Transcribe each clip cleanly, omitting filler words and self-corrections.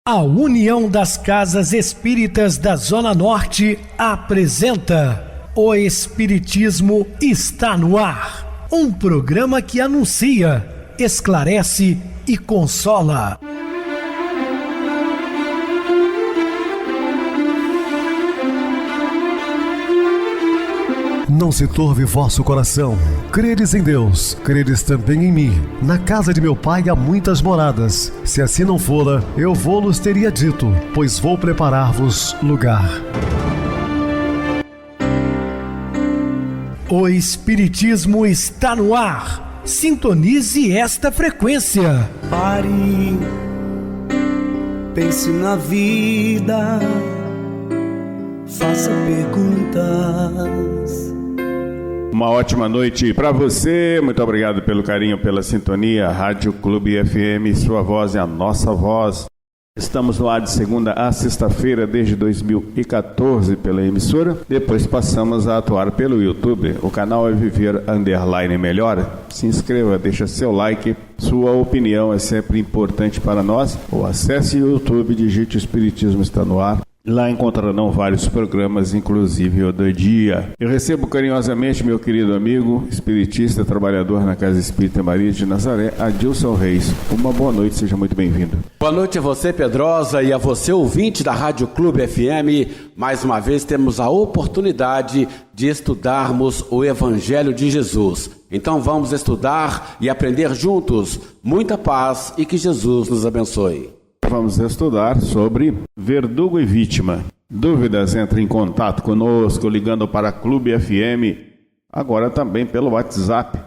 A União das Casas Espíritas da Zona Norte apresenta O Espiritismo está no ar. Um programa que anuncia, esclarece e consola. Não se turve vosso coração. Credes em Deus, credes também em mim. Na casa de meu pai há muitas moradas. Se assim não fora, eu vou-los teria dito, pois vou preparar-vos lugar. O Espiritismo está no ar. Sintonize esta frequência. Pare, pense na vida, faça perguntas. Uma ótima noite para você, muito obrigado pelo carinho, pela sintonia. Rádio Clube FM, sua voz é a nossa voz. Estamos no ar de segunda a sexta-feira desde 2014 pela emissora. Depois passamos a atuar pelo YouTube. O canal é Viver _ Melhor. Se inscreva, deixa seu like. Sua opinião é sempre importante para nós. Ou acesse o YouTube, digite o Espiritismo está no ar. Lá encontrarão vários programas, inclusive o do dia. Eu recebo carinhosamente meu querido amigo, espiritista, trabalhador na Casa Espírita Maria de Nazaré, Adilson Reis. Uma boa noite, seja muito bem-vindo. Boa noite a você, Pedrosa, e a você, ouvinte da Rádio Clube FM. Mais uma vez temos a oportunidade de estudarmos o Evangelho de Jesus. Então vamos estudar e aprender juntos. Muita paz e que Jesus nos abençoe. Vamos estudar sobre verdugo e vítima. Dúvidas? Entre em contato conosco ligando para Clube FM, agora também pelo WhatsApp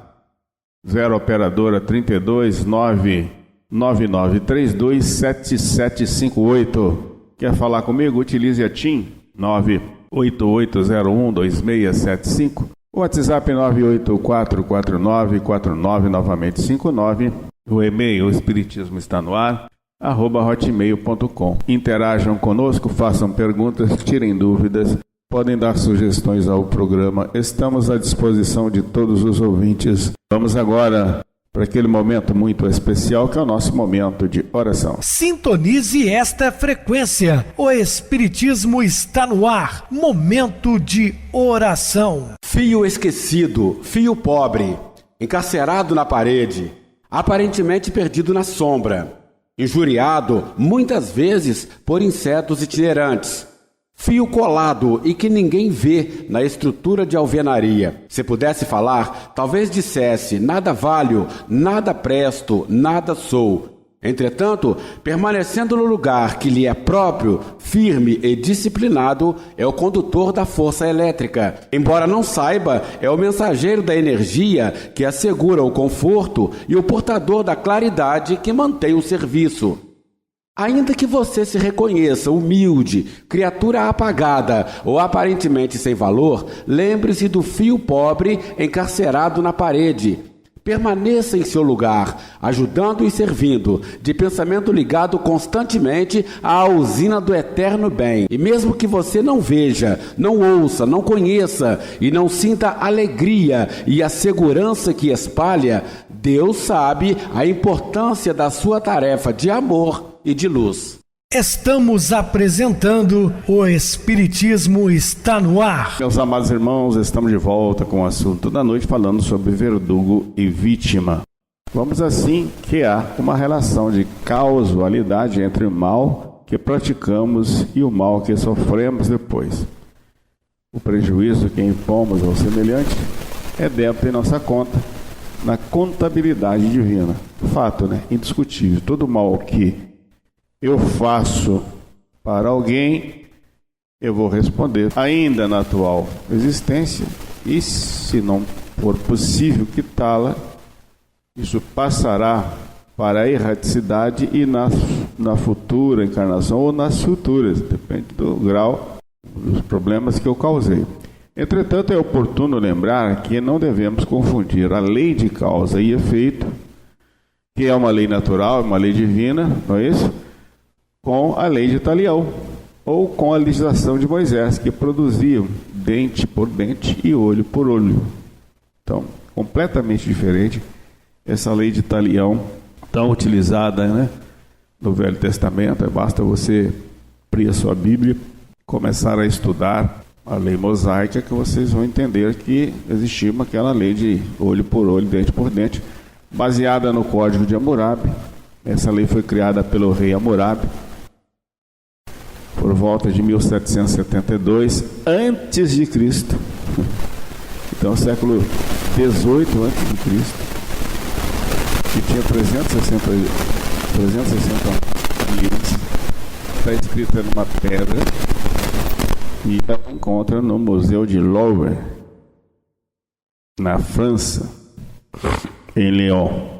0 operadora 32 99932 7758. Quer falar comigo? Utilize a TIM 988012675, WhatsApp 9844949, novamente 59. O e-mail, o Espiritismo está no ar @hotmail.com. Interajam conosco, façam perguntas, tirem dúvidas, podem dar sugestões ao programa. Estamos à disposição de todos os ouvintes. Vamos agora para aquele momento muito especial que é o nosso momento de oração. Sintonize esta frequência. O Espiritismo está no ar. Momento de oração. Fio esquecido, fio pobre, encarcerado na parede, aparentemente perdido na sombra, injuriado muitas vezes por insetos itinerantes, fio colado e que ninguém vê na estrutura de alvenaria. Se pudesse falar, talvez dissesse: nada valho, nada presto, nada sou. Entretanto, permanecendo no lugar que lhe é próprio, firme e disciplinado, é o condutor da força elétrica. Embora não saiba, é o mensageiro da energia que assegura o conforto e o portador da claridade que mantém o serviço. Ainda que você se reconheça humilde, criatura apagada ou aparentemente sem valor, lembre-se do fio pobre encarcerado na parede. Permaneça em seu lugar, ajudando e servindo, de pensamento ligado constantemente à usina do eterno bem. E mesmo que você não veja, não ouça, não conheça e não sinta a alegria e a segurança que espalha, Deus sabe a importância da sua tarefa de amor e de luz. Estamos apresentando O Espiritismo está no ar. Meus amados irmãos, estamos de volta com o assunto da noite, falando sobre verdugo e vítima. Vamos assim que há uma relação de causalidade entre o mal que praticamos e o mal que sofremos depois. O prejuízo que impomos ao semelhante é débito em nossa conta, na contabilidade divina. Fato, indiscutível. Todo mal que eu faço para alguém, eu vou responder ainda na atual existência, e se não for possível quitá-la, isso passará para a erraticidade e na futura encarnação ou nas futuras, depende do grau dos problemas que eu causei. Entretanto, é oportuno lembrar que não devemos confundir a lei de causa e efeito, que é uma lei natural, uma lei divina, não é isso? Com a lei de Talião, ou com a legislação de Moisés, que produziam dente por dente e olho por olho. Então, completamente diferente essa lei de Talião, tão utilizada no Velho Testamento. Basta você abrir a sua Bíblia, começar a estudar a lei mosaica, que vocês vão entender que existia aquela lei de olho por olho, dente por dente, baseada no Código de Hammurabi. Essa lei foi criada pelo rei Hammurabi por volta de 1772 antes de Cristo. Então, século 18 antes de Cristo, que tinha 360 leis. Está escrita numa pedra e ela encontra no Museu de Louvre, na França, em Lyon.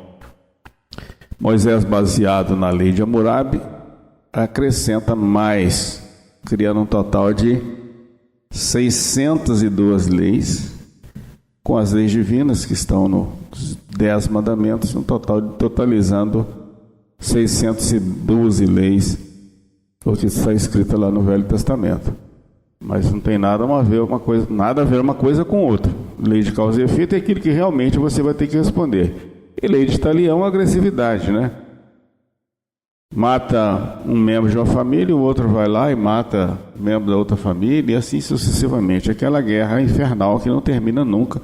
Moisés, baseado na lei de Hammurabi, acrescenta mais, criando um total de 602 leis, com as leis divinas que estão nos 10 mandamentos, um total totalizando 612 leis, o que está escrito lá no Velho Testamento. Mas não tem nada a ver uma coisa com outra. Lei de causa e efeito é aquilo que realmente você vai ter que responder. E lei de talião é agressividade, né? Mata um membro de uma família, o outro vai lá e mata um membro da outra família, e assim sucessivamente. Aquela guerra infernal que não termina nunca,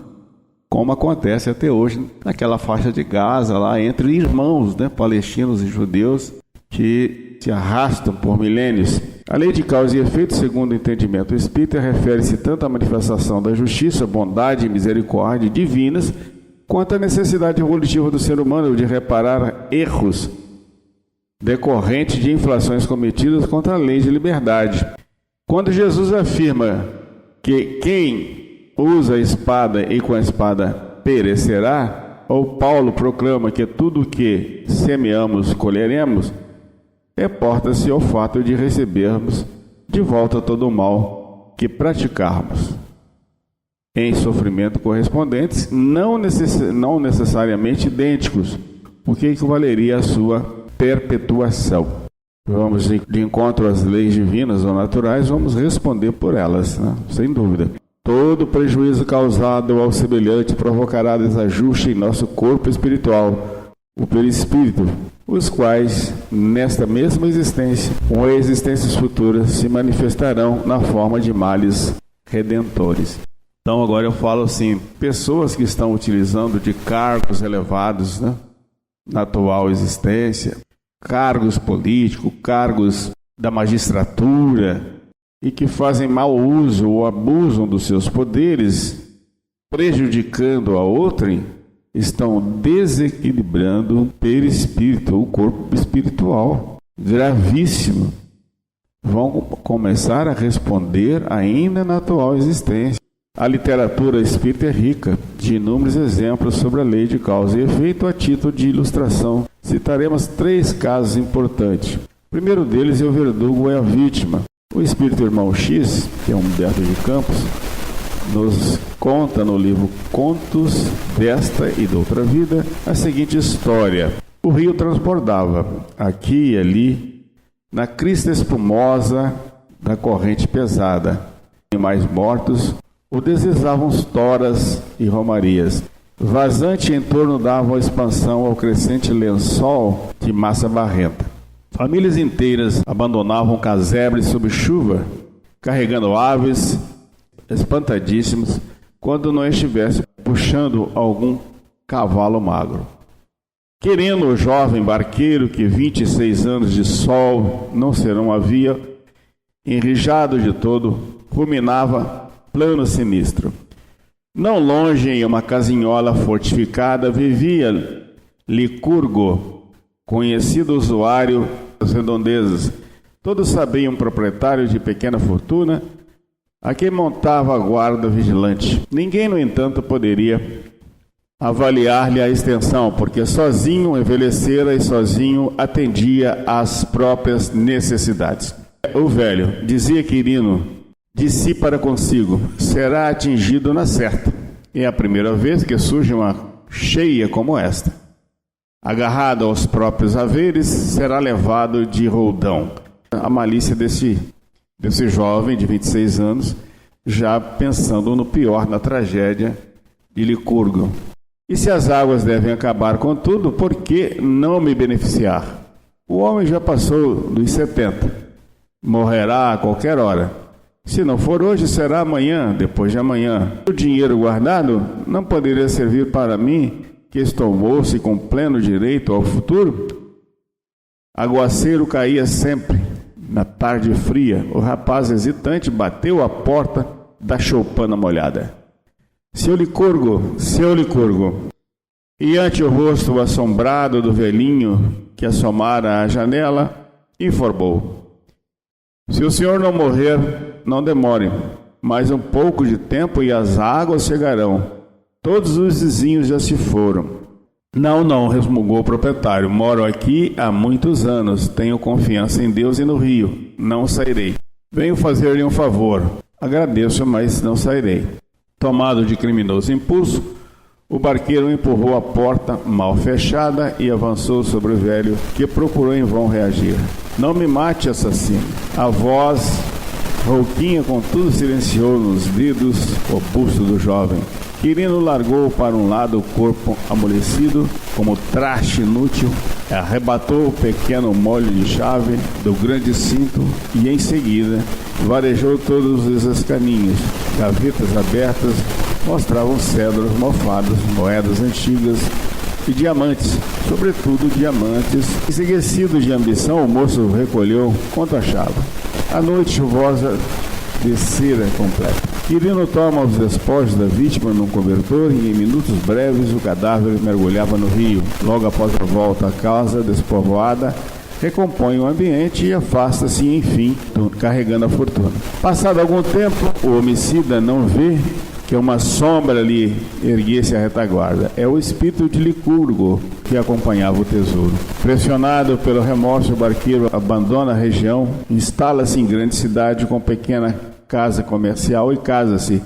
como acontece até hoje naquela faixa de Gaza, lá entre irmãos, né, palestinos e judeus, que se arrastam por milênios. A lei de causa e efeito, segundo o entendimento espírita, refere-se tanto à manifestação da justiça, bondade e misericórdia divinas, quanto à necessidade evolutiva do ser humano de reparar erros decorrentes de infrações cometidas contra a lei de liberdade. Quando Jesus afirma que quem usa a espada e com a espada perecerá, ou Paulo proclama que tudo o que semeamos colheremos, reporta-se ao fato de recebermos de volta todo o mal que praticarmos, em sofrimento correspondentes, não necessariamente idênticos, o que equivaleria à sua perpetuação. Vamos de encontro às leis divinas ou naturais, vamos responder por elas, né? Sem dúvida. Todo prejuízo causado ao semelhante provocará desajuste em nosso corpo espiritual, o perispírito, os quais, nesta mesma existência ou em existências futuras, se manifestarão na forma de males redentores. Então agora eu falo assim, pessoas que estão utilizando de cargos elevados, né, na atual existência, cargos políticos, cargos da magistratura, e que fazem mau uso ou abusam dos seus poderes, prejudicando a outrem, estão desequilibrando o perispírito, o corpo espiritual. Gravíssimo. Vão começar a responder ainda na atual existência. A literatura espírita é rica de inúmeros exemplos sobre a lei de causa e efeito. A título de ilustração, citaremos 3 casos importantes. O primeiro deles é o verdugo e a vítima. O espírito irmão X, que é Humberto de Campos, nos conta no livro Contos desta e da Outra Vida a seguinte história. O rio transbordava, aqui e ali, na crista espumosa da corrente pesada. Animais mortos o deslizavam toras e romarias. Vazante em torno davam expansão ao crescente lençol de massa barrenta. Famílias inteiras abandonavam casebres sob chuva, carregando aves, espantadíssimos, quando não estivesse puxando algum cavalo magro. Querendo o jovem barqueiro que 26 anos de sol não serão havia, enrijado de todo, ruminava plano sinistro. Não longe, em uma casinhola fortificada, vivia Licurgo, conhecido usuário das redondezas. Todos sabiam, proprietário de pequena fortuna, a quem montava a guarda vigilante. Ninguém, no entanto, poderia avaliar-lhe a extensão, porque sozinho envelhecera e sozinho atendia às próprias necessidades. O velho, dizia Quirino, de si para consigo, será atingido na certa. É a primeira vez que surge uma cheia como esta. Agarrado aos próprios haveres, será levado de roldão. A malícia desse jovem de 26 anos, já pensando no pior, na tragédia de Licurgo. E se as águas devem acabar com tudo, por que não me beneficiar? O homem já passou dos 70. Morrerá a qualquer hora. Se não for hoje, será amanhã, depois de amanhã. O dinheiro guardado não poderia servir para mim, que estou moço e com pleno direito ao futuro? Aguaceiro caía sempre. Na tarde fria, o rapaz hesitante bateu à porta da choupana molhada. Seu Licurgo, e ante o rosto assombrado do velhinho que assomara à janela, informou: se o senhor não morrer, não demore, mais um pouco de tempo e as águas chegarão. Todos os vizinhos já se foram. Não, resmungou o proprietário. Moro aqui há muitos anos. Tenho confiança em Deus e no rio. Não sairei. Venho fazer-lhe um favor. Agradeço, mas não sairei. Tomado de criminoso impulso, o barqueiro empurrou a porta mal fechada e avançou sobre o velho, que procurou em vão reagir. Não me mate, assassino. A voz rouquinha, contudo, silenciou nos dedos o pulso do jovem. Quirino largou para um lado o corpo amolecido, como traste inútil, arrebatou o pequeno molho de chave do grande cinto e, em seguida, varejou todos os escaninhos. Gavetas abertas mostravam cédulas mofadas, moedas antigas e diamantes, sobretudo diamantes. Enseguecido de ambição, o moço recolheu quanto achava. A noite chuvosa descera completa. Quirino toma os despojos da vítima num cobertor e em minutos breves o cadáver mergulhava no rio. Logo após a volta à casa despovoada, recompõe o ambiente e afasta-se, enfim, carregando a fortuna. Passado algum tempo, o homicida não vê que uma sombra lhe erguesse a retaguarda. É o espírito de Licurgo que acompanhava o tesouro. Pressionado pelo remorso, o barqueiro abandona a região, instala-se em grande cidade com pequena casa comercial e casa-se,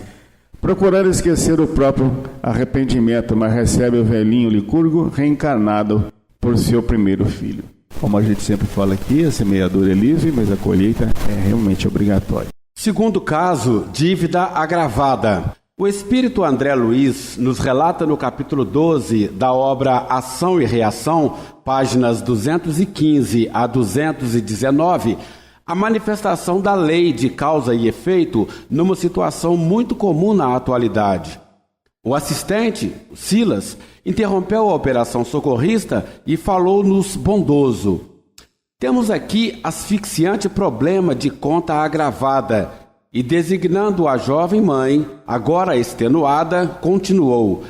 procurando esquecer o próprio arrependimento, mas recebe o velhinho Licurgo reencarnado por seu primeiro filho. Como a gente sempre fala aqui, a semeadura é livre, mas a colheita é realmente obrigatória. Segundo caso, dívida agravada. O espírito André Luiz nos relata no capítulo 12 da obra Ação e Reação, páginas 215 a 219, a manifestação da lei de causa e efeito numa situação muito comum na atualidade. O assistente, Silas, interrompeu a operação socorrista e falou-nos bondoso. Temos aqui asfixiante problema de conta agravada. E designando a jovem mãe, agora extenuada, continuou: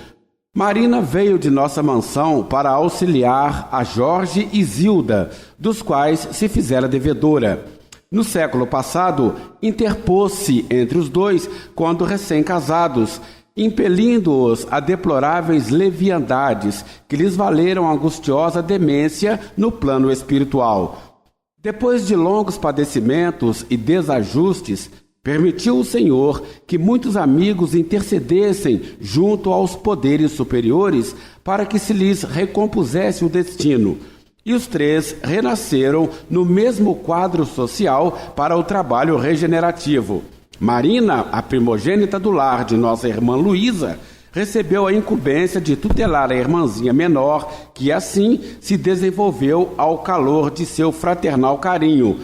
Marina veio de nossa mansão para auxiliar a Jorge e Zilda, dos quais se fizera devedora. No século passado, interpôs-se entre os dois quando recém-casados, impelindo-os a deploráveis leviandades que lhes valeram angustiosa demência no plano espiritual. Depois de longos padecimentos e desajustes, permitiu o Senhor que muitos amigos intercedessem junto aos poderes superiores para que se lhes recompusesse o destino. E os três renasceram no mesmo quadro social para o trabalho regenerativo. Marina, a primogênita do lar de nossa irmã Luísa, recebeu a incumbência de tutelar a irmãzinha menor, que assim se desenvolveu ao calor de seu fraternal carinho.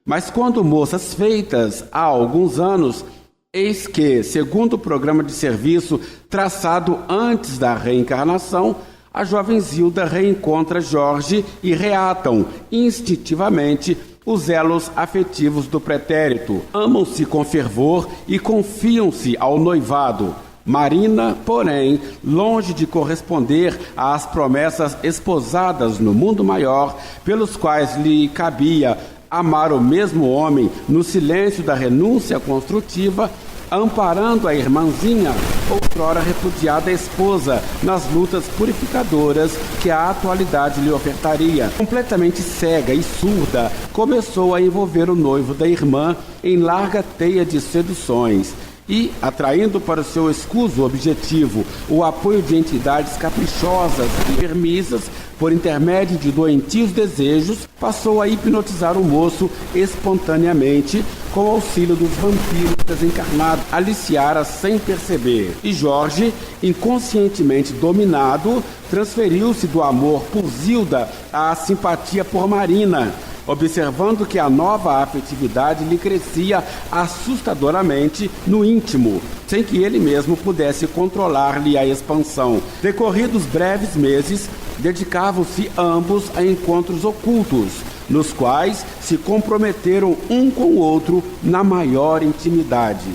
Mas quando moças feitas há alguns anos, eis que, segundo o programa de serviço traçado antes da reencarnação, a jovem Zilda reencontra Jorge e reatam instintivamente os elos afetivos do pretérito. Amam-se com fervor e confiam-se ao noivado. Marina, porém, longe de corresponder às promessas esposadas no mundo maior, pelos quais lhe cabia amar o mesmo homem no silêncio da renúncia construtiva, amparando a irmãzinha, outrora repudiada esposa, nas lutas purificadoras que a atualidade lhe ofertaria. Completamente cega e surda, começou a envolver o noivo da irmã em larga teia de seduções e, atraindo para o seu escuso objetivo o apoio de entidades caprichosas e enfermizas, por intermédio de doentios desejos, passou a hipnotizar o moço espontaneamente com o auxílio dos vampiros desencarnados, aliciara sem perceber. E Jorge, inconscientemente dominado, transferiu-se do amor por Zilda à simpatia por Marina, observando que a nova afetividade lhe crescia assustadoramente no íntimo, sem que ele mesmo pudesse controlar-lhe a expansão. Decorridos breves meses, dedicavam-se ambos a encontros ocultos, nos quais se comprometeram um com o outro na maior intimidade.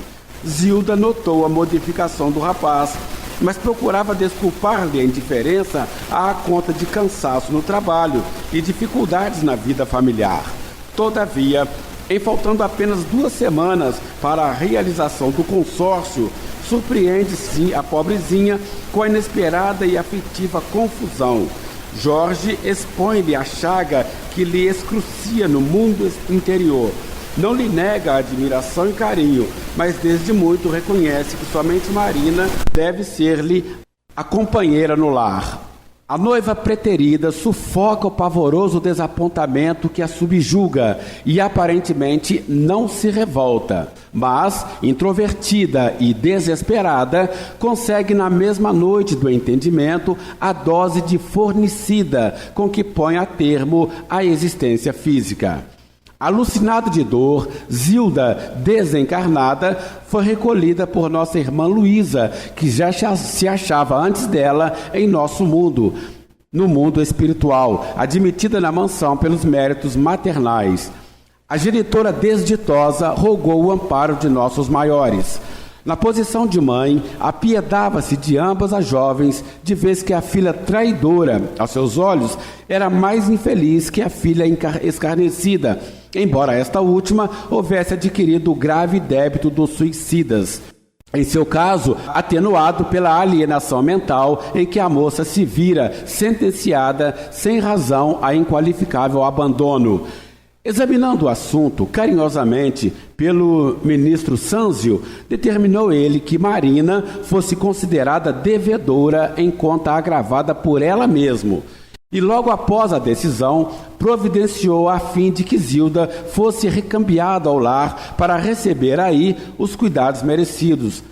Zilda notou a modificação do rapaz, mas procurava desculpar-lhe a indiferença à conta de cansaço no trabalho e dificuldades na vida familiar. Todavia, em faltando apenas 2 semanas para a realização do consórcio, surpreende-se a pobrezinha com a inesperada e afetiva confusão. Jorge expõe-lhe a chaga que lhe excrucia no mundo interior. Não lhe nega a admiração e carinho, mas desde muito reconhece que somente Marina deve ser-lhe a companheira no lar. A noiva preterida sufoca o pavoroso desapontamento que a subjuga e aparentemente não se revolta, mas, introvertida e desesperada, consegue na mesma noite do entendimento a dose de fornicida com que põe a termo a existência física. Alucinada de dor, Zilda, desencarnada, foi recolhida por nossa irmã Luísa, que já se achava antes dela em nosso mundo, no mundo espiritual, admitida na mansão pelos méritos maternais. A genitora desditosa rogou o amparo de nossos maiores. Na posição de mãe, apiedava-se de ambas as jovens, de vez que a filha traidora, aos seus olhos, era mais infeliz que a filha escarnecida, embora esta última houvesse adquirido o grave débito dos suicidas. Em seu caso, atenuado pela alienação mental em que a moça se vira sentenciada sem razão a inqualificável abandono. Examinando o assunto carinhosamente pelo ministro Sanzio, determinou ele que Marina fosse considerada devedora em conta agravada por ela mesma. E logo após a decisão, providenciou a fim de que Zilda fosse recambiada ao lar para receber aí os cuidados merecidos.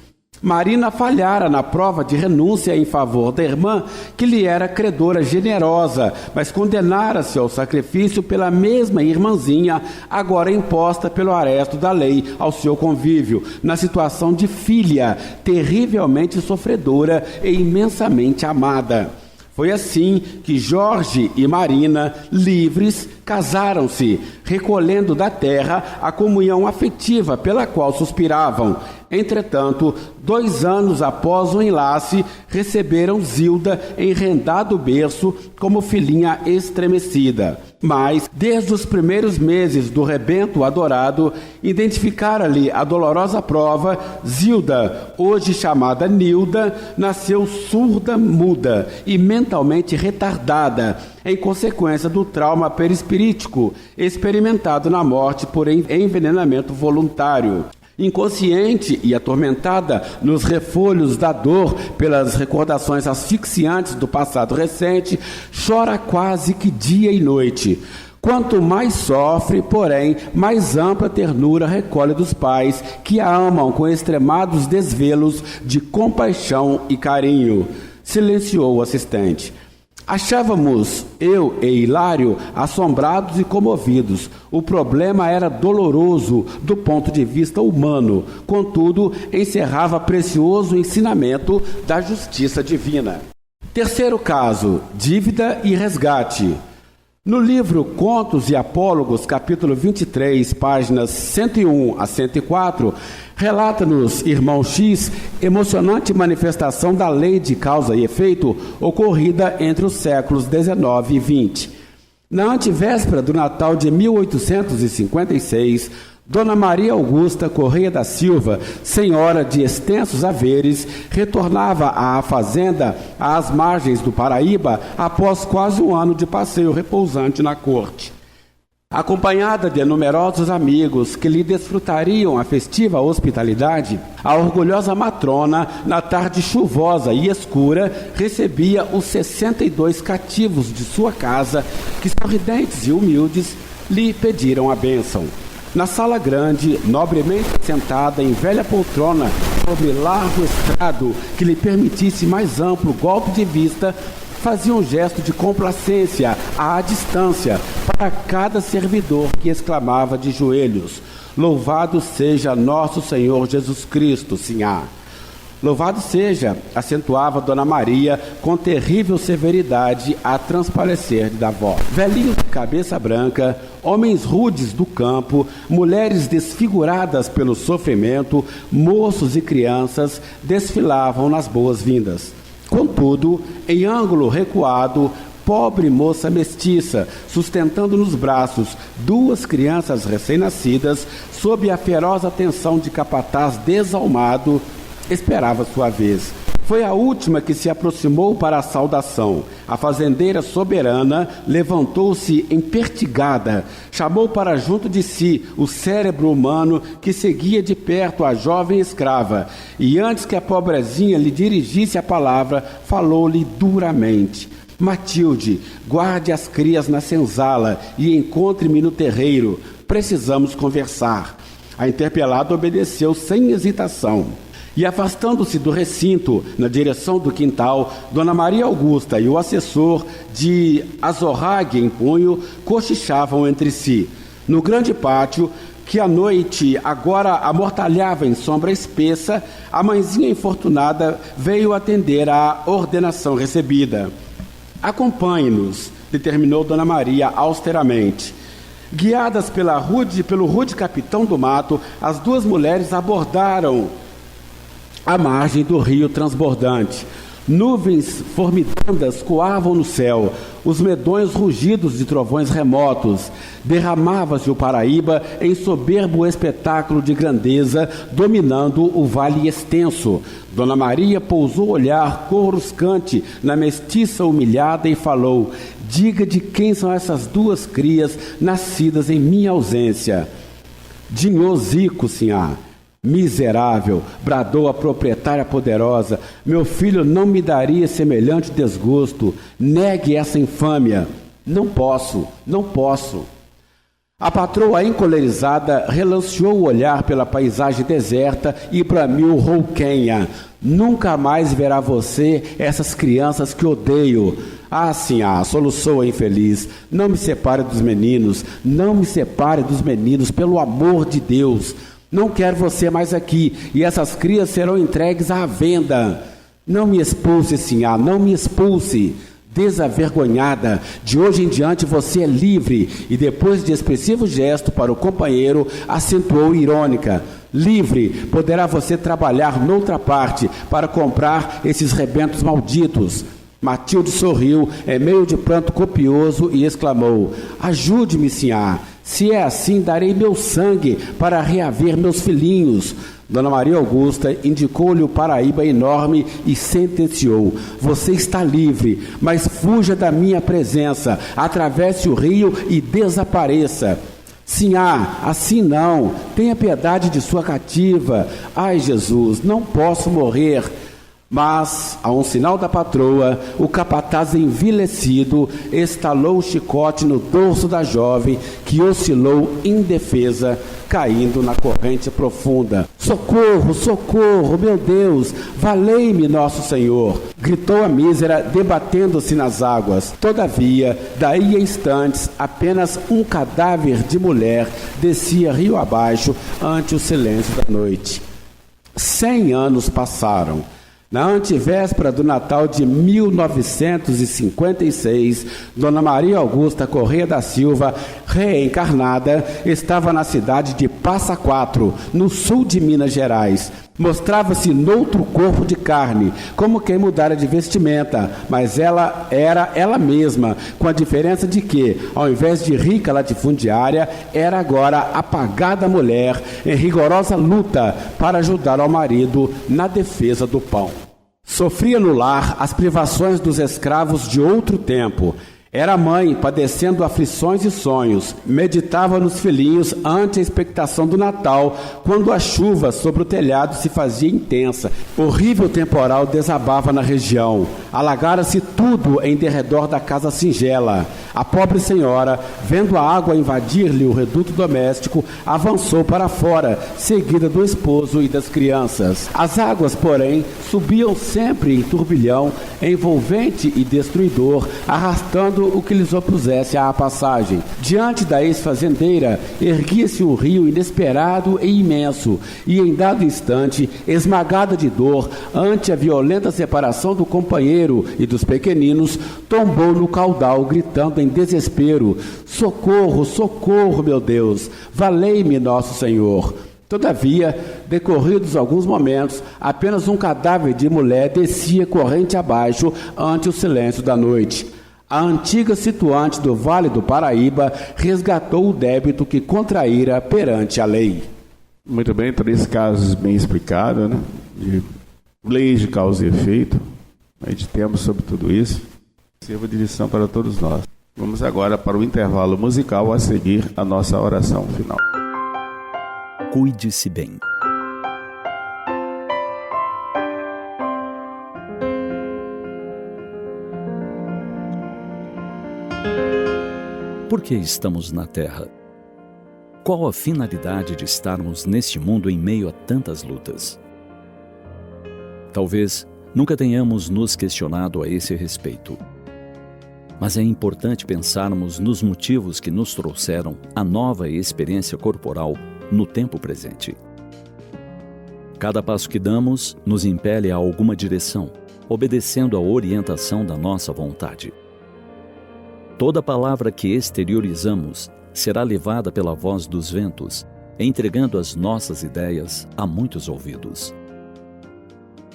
Marina falhara na prova de renúncia em favor da irmã, que lhe era credora generosa, mas condenara-se ao sacrifício pela mesma irmãzinha, agora imposta pelo aresto da lei ao seu convívio, na situação de filha, terrivelmente sofredora e imensamente amada. Foi assim que Jorge e Marina, livres, casaram-se, recolhendo da terra a comunhão afetiva pela qual suspiravam. Entretanto, 2 anos após o enlace, receberam Zilda em rendado berço como filhinha estremecida. Mas, desde os primeiros meses do rebento adorado, identificara-lhe a dolorosa prova. Zilda, hoje chamada Nilda, nasceu surda-muda e mentalmente retardada, em consequência do trauma perispirítico experimentado na morte por envenenamento voluntário. Inconsciente e atormentada nos refolhos da dor pelas recordações asfixiantes do passado recente, chora quase que dia e noite. Quanto mais sofre, porém, mais ampla ternura recolhe dos pais que a amam com extremados desvelos de compaixão e carinho. Silenciou o assistente. Achávamos, eu e Hilário, assombrados e comovidos. O problema era doloroso do ponto de vista humano, contudo, encerrava precioso ensinamento da justiça divina. Terceiro caso, dívida e resgate. No livro Contos e Apólogos, capítulo 23, páginas 101 a 104, relata-nos, irmão X, emocionante manifestação da lei de causa e efeito ocorrida entre os séculos 19 e 20. Na antevéspera do Natal de 1856, Dona Maria Augusta Correia da Silva, senhora de extensos haveres, retornava à fazenda às margens do Paraíba após quase um ano de passeio repousante na corte. Acompanhada de numerosos amigos que lhe desfrutariam a festiva hospitalidade, a orgulhosa matrona, na tarde chuvosa e escura, recebia os 62 cativos de sua casa, que sorridentes e humildes lhe pediram a bênção. Na sala grande, nobremente sentada em velha poltrona, sobre largo estrado que lhe permitisse mais amplo golpe de vista, fazia um gesto de complacência à distância para cada servidor que exclamava de joelhos: louvado seja nosso Senhor Jesus Cristo, Sinhá. Louvado seja, acentuava Dona Maria com terrível severidade a transparecer da voz. Velhinhos de cabeça branca, homens rudes do campo, mulheres desfiguradas pelo sofrimento, moços e crianças desfilavam nas boas-vindas. Contudo, em ângulo recuado, pobre moça mestiça, sustentando nos braços 2 crianças recém-nascidas, sob a feroz atenção de capataz desalmado, esperava sua vez. Foi a última que se aproximou para a saudação. A fazendeira soberana levantou-se empertigada, chamou para junto de si o cérebro humano que seguia de perto a jovem escrava, e antes que a pobrezinha lhe dirigisse a palavra, falou-lhe duramente: Matilde, guarde as crias na senzala e encontre-me no terreiro. Precisamos conversar. A interpelada obedeceu sem hesitação. E afastando-se do recinto, na direção do quintal, Dona Maria Augusta e o assessor, de azorrague em punho, cochichavam entre si. No grande pátio, que a noite agora amortalhava em sombra espessa, a mãezinha infortunada veio atender à ordenação recebida. Acompanhe-nos, determinou Dona Maria austeramente. Guiadas pelo rude capitão do mato, as 2 mulheres abordaram à margem do rio transbordante. Nuvens formidandas coavam no céu, os medonhos rugidos de trovões remotos. Derramava-se o Paraíba em soberbo espetáculo de grandeza, dominando o vale extenso. Dona Maria pousou o olhar coruscante na mestiça humilhada e falou: diga de quem são essas 2 crias nascidas em minha ausência. De Nhosico, Sinhá. Miserável, bradou a proprietária poderosa, meu filho não me daria semelhante desgosto. Negue essa infâmia. Não posso. A patroa encolerizada relanceou o olhar pela paisagem deserta e bramiu rouquenha: nunca mais verá você essas crianças que odeio. Ah, Sinhá, soluçou a infeliz, não me separe dos meninos, pelo amor de Deus. Não quero você mais aqui, e essas crias serão entregues à venda. Não me expulse, Sinhá, não me expulse. Desavergonhada, de hoje em diante você é livre. E depois de expressivo gesto para o companheiro, acentuou irônica: livre, poderá você trabalhar noutra parte para comprar esses rebentos malditos. Matilde sorriu, em meio de pranto copioso, e exclamou: ajude-me, Sinhá. Se é assim, darei meu sangue para reaver meus filhinhos. Dona Maria Augusta indicou-lhe o Paraíba enorme e sentenciou: você está livre, mas fuja da minha presença, atravesse o rio e desapareça. Sinhá, assim não, tenha piedade de sua cativa. Ai, Jesus, não posso morrer. Mas, a um sinal da patroa, o capataz envilecido estalou o chicote no dorso da jovem, que oscilou indefesa, caindo na corrente profunda. Socorro, socorro, meu Deus, valei-me nosso Senhor, gritou a mísera, debatendo-se nas águas. Todavia, daí a instantes, apenas um cadáver de mulher descia rio abaixo ante o silêncio da noite. 100 anos passaram. Na antevéspera do Natal de 1956, Dona Maria Augusta Corrêa da Silva, reencarnada, estava na cidade de Passa Quatro, no sul de Minas Gerais. Mostrava-se noutro corpo de carne, como quem mudara de vestimenta, mas ela era ela mesma, com a diferença de que, ao invés de rica latifundiária, era agora apagada mulher, em rigorosa luta para ajudar ao marido na defesa do pão. Sofria no lar as privações dos escravos de outro tempo. Era mãe, padecendo aflições e sonhos. Meditava nos filhinhos ante a expectação do Natal, quando a chuva sobre o telhado se fazia intensa. Horrível temporal desabava na região. Alagara-se tudo em derredor da casa singela. A pobre senhora, vendo a água invadir-lhe o reduto doméstico, avançou para fora, seguida do esposo e das crianças. As águas, porém, subiam sempre em turbilhão, envolvente e destruidor, arrastando o que lhes opusesse à passagem. Diante da ex-fazendeira, erguia-se um rio inesperado e imenso, e em dado instante, esmagada de dor, ante a violenta separação do companheiro e dos pequeninos, tombou no caudal, gritando em desespero: socorro, socorro, meu Deus, valei-me, nosso Senhor. Todavia, decorridos alguns momentos, apenas um cadáver de mulher descia corrente abaixo ante o silêncio da noite. A antiga situante do Vale do Paraíba resgatou o débito que contraíra perante a lei. Muito bem, 3 casos bem explicados, né? De leis de causa e efeito. Meditemos sobre tudo isso. Sirva de lição para todos nós. Vamos agora para o intervalo musical, a seguir a nossa oração final. Cuide-se bem. Por que estamos na Terra? Qual a finalidade de estarmos neste mundo em meio a tantas lutas? Talvez nunca tenhamos nos questionado a esse respeito. Mas é importante pensarmos nos motivos que nos trouxeram a nova experiência corporal no tempo presente. Cada passo que damos nos impele a alguma direção, obedecendo à orientação da nossa vontade. Toda palavra que exteriorizamos será levada pela voz dos ventos, entregando as nossas ideias a muitos ouvidos.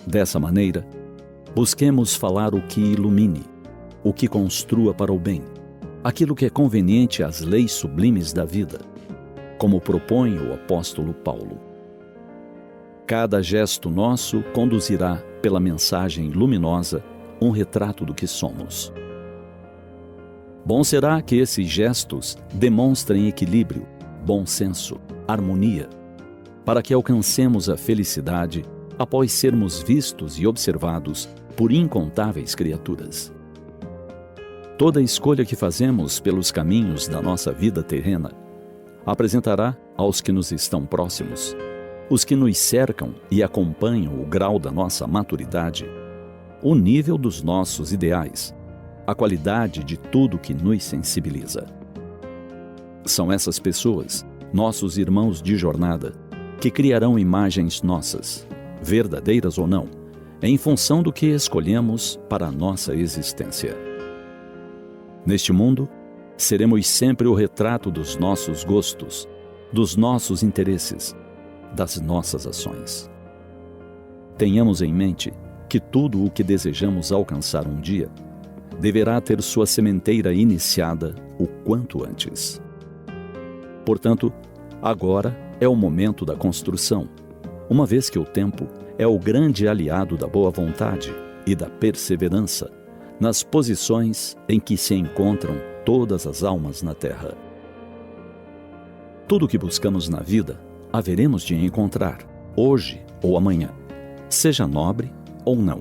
Dessa maneira, busquemos falar o que ilumine, o que construa para o bem, aquilo que é conveniente às leis sublimes da vida, como propõe o apóstolo Paulo. Cada gesto nosso conduzirá, pela mensagem luminosa, um retrato do que somos. Bom será que esses gestos demonstrem equilíbrio, bom senso, harmonia, para que alcancemos a felicidade após sermos vistos e observados por incontáveis criaturas. Toda escolha que fazemos pelos caminhos da nossa vida terrena apresentará aos que nos estão próximos, os que nos cercam e acompanham o grau da nossa maturidade, o nível dos nossos ideais, a qualidade de tudo que nos sensibiliza. São essas pessoas, nossos irmãos de jornada, que criarão imagens nossas, verdadeiras ou não, em função do que escolhemos para a nossa existência. Neste mundo, seremos sempre o retrato dos nossos gostos, dos nossos interesses, das nossas ações. Tenhamos em mente que tudo o que desejamos alcançar um dia deverá ter sua sementeira iniciada o quanto antes. Portanto, agora é o momento da construção, uma vez que o tempo é o grande aliado da boa vontade e da perseverança nas posições em que se encontram todas as almas na Terra. Tudo o que buscamos na vida haveremos de encontrar, hoje ou amanhã, seja nobre ou não.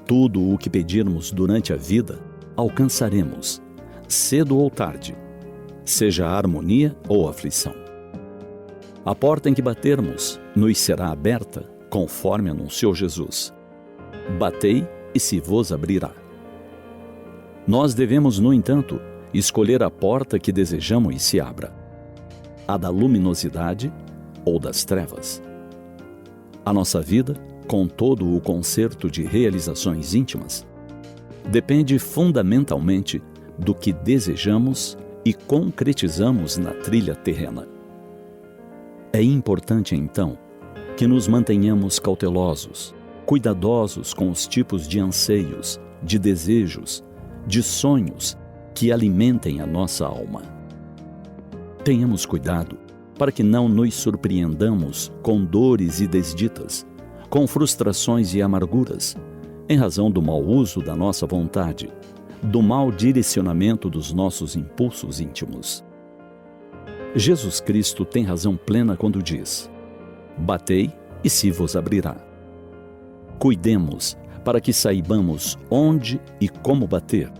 Tudo o que pedirmos durante a vida, alcançaremos, cedo ou tarde, seja harmonia ou aflição. A porta em que batermos nos será aberta, conforme anunciou Jesus. Batei e se vos abrirá. Nós devemos, no entanto, escolher a porta que desejamos se abra, a da luminosidade ou das trevas. A nossa vida, com todo o concerto de realizações íntimas, depende fundamentalmente do que desejamos e concretizamos na trilha terrena. É importante, então, que nos mantenhamos cautelosos, cuidadosos com os tipos de anseios, de desejos, de sonhos que alimentem a nossa alma. Tenhamos cuidado para que não nos surpreendamos com dores e desditas, com frustrações e amarguras, em razão do mau uso da nossa vontade, do mau direcionamento dos nossos impulsos íntimos. Jesus Cristo tem razão plena quando diz: batei e se vos abrirá. Cuidemos para que saibamos onde e como bater,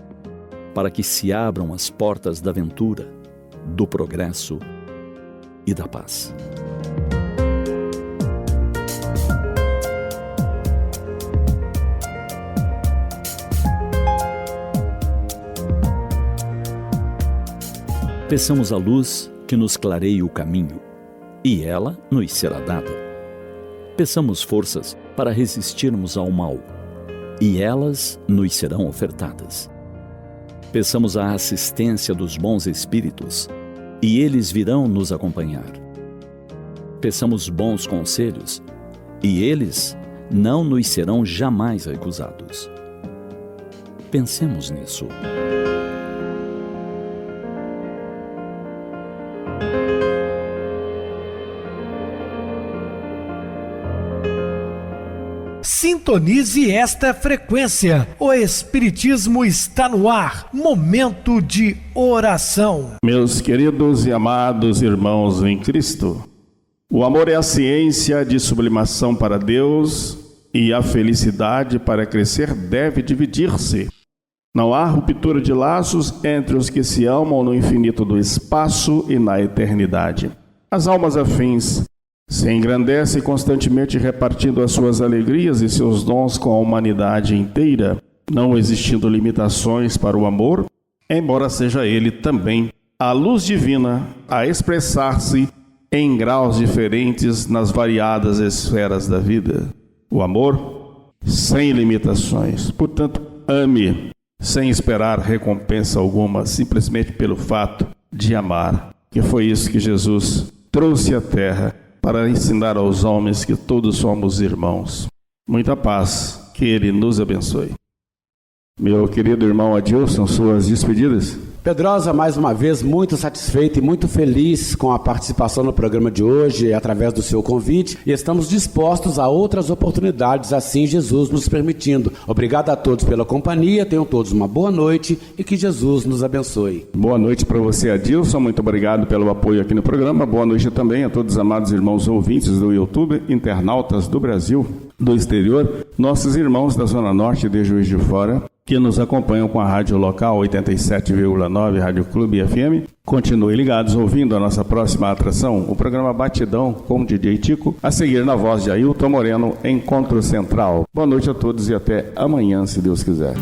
para que se abram as portas da ventura, do progresso e da paz. Peçamos a luz que nos clareie o caminho, e ela nos será dada. Peçamos forças para resistirmos ao mal, e elas nos serão ofertadas. Peçamos a assistência dos bons espíritos, e eles virão nos acompanhar. Peçamos bons conselhos, e eles não nos serão jamais recusados. Pensemos nisso. Sintonize esta frequência. O Espiritismo está no ar. Momento de oração. Meus queridos e amados irmãos em Cristo, o amor é a ciência de sublimação para Deus e a felicidade para crescer deve dividir-se. Não há ruptura de laços entre os que se amam no infinito do espaço e na eternidade. As almas afins se engrandecem constantemente repartindo as suas alegrias e seus dons com a humanidade inteira, não existindo limitações para o amor, embora seja ele também a luz divina a expressar-se em graus diferentes nas variadas esferas da vida. O amor sem limitações. Portanto, ame sem esperar recompensa alguma, simplesmente pelo fato de amar, que foi isso que Jesus trouxe à terra para ensinar aos homens que todos somos irmãos. Muita paz, que Ele nos abençoe. Meu querido irmão Adilson, suas despedidas? Pedrosa, mais uma vez, muito satisfeito e muito feliz com a participação no programa de hoje, através do seu convite, e estamos dispostos a outras oportunidades, assim Jesus nos permitindo. Obrigado a todos pela companhia, tenham todos uma boa noite e que Jesus nos abençoe. Boa noite para você, Adilson, muito obrigado pelo apoio aqui no programa. Boa noite também a todos os amados irmãos ouvintes do YouTube, internautas do Brasil, do exterior, nossos irmãos da Zona Norte de Juiz de Fora, que nos acompanham com a rádio local 87,9 Rádio Clube FM. Continuem ligados ouvindo a nossa próxima atração, o programa Batidão com o DJ Tico, a seguir na voz de Ailton Moreno, Encontro Central. Boa noite a todos e até amanhã, se Deus quiser.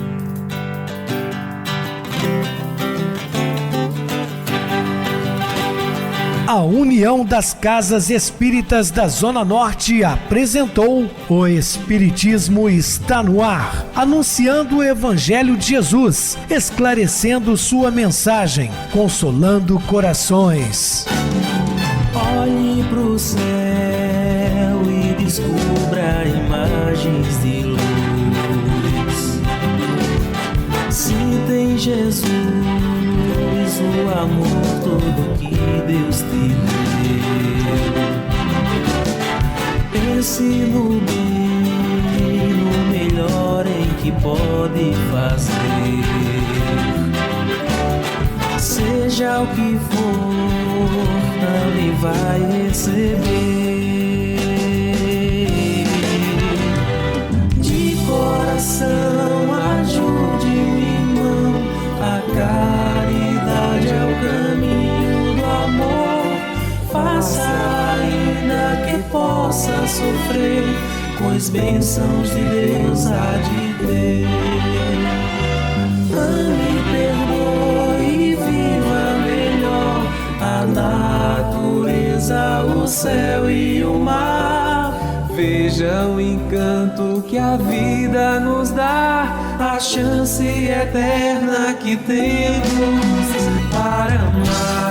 A União das Casas Espíritas da Zona Norte apresentou O Espiritismo está no ar, anunciando o Evangelho de Jesus, esclarecendo sua mensagem, consolando corações. Olhe pro céu e descubra imagens de luz. Sinta em Jesus o amor todo que Deus te deu. Pense no bem, no melhor em que pode fazer. Seja o que for, também vai receber. De coração, ajude-me, irmão, a caridade é o caminho do amor. Faça ainda que possa sofrer, pois bênçãos de Deus há de ter. Ame, perdoe e viva melhor a natureza, o céu e o mar. Veja o encanto que a vida nos dá, a chance eterna que temos para amar.